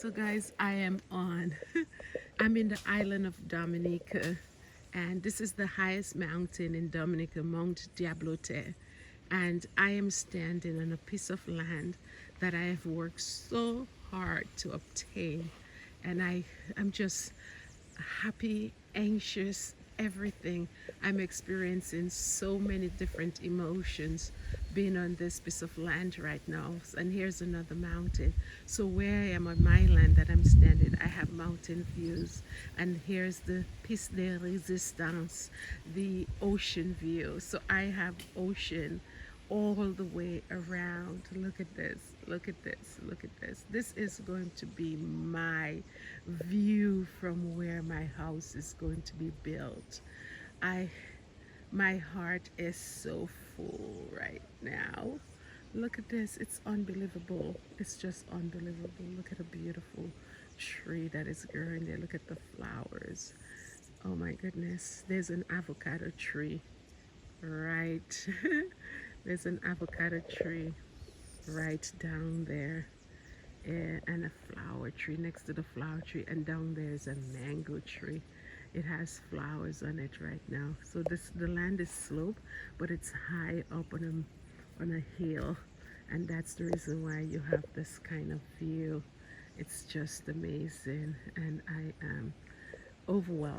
So guys, I'm in the island of Dominica, and this is the highest mountain in Dominica, Mount Diablote. And I am standing on a piece of land that I have worked so hard to obtain. And I'm just happy, anxious, everything. I'm experiencing so many different emotions being on this piece of land right now. And here's another mountain. So where I am on my land that I'm standing, I have mountain views. And here's the Piece de Resistance, the ocean view. So I have ocean all the way around. Look at this, look at this, look at this. This is going to be my view from where my house is going to be built. I my heart is so full right now. Look at this, it's unbelievable. It's just unbelievable. Look at a beautiful tree that is growing there. Look at the flowers. Oh my goodness, there's an avocado tree right. There's an avocado tree right down there, and a flower tree next to the flower tree, and down there is a mango tree. It has flowers on it right now. So the land is slope, but it's high up on a hill, and that's the reason why you have this kind of view. It's just amazing, and I am overwhelmed.